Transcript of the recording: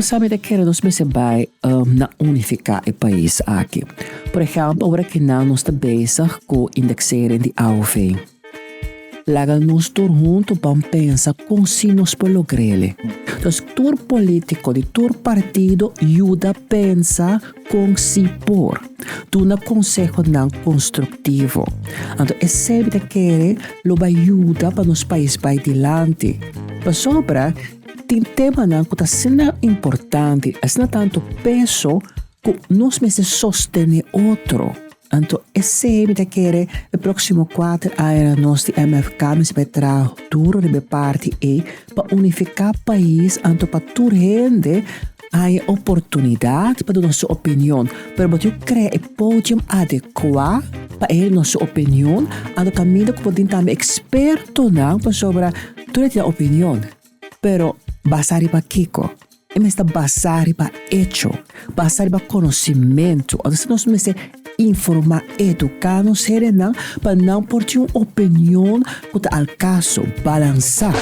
sabe de que nós me vai na unificar o país aqui. Por exemplo, agora que nós estamos bezig com indexeren de AOV. Laga nós todos juntos vamos pensar como se nós podemos lograr. Então, todo político de todo partido ajuda a pensar com si por. Tu um consejo não construtivo. Então, é sempre que lo vai ajudar para nos país para adiante. Para sobra, tem tema não que está importante, é tanto peso que nós me sostener outro. Então, é sempre que o próximo 4 anos nós de MFK me vai trazer tudo de parte e para unificar o país, então para toda gente há oportunidade para dar nossa opinião, para eu criar um pódio adequado para ele nossa opinião, então caminho que podemos também experto não para sobre toda a opinião, pero basar para Kiko. E me está basar para hecho, basar para conhecimento, então nós me informar, educar, nos serenar, para não por uma opinião que está ao caso, balançar.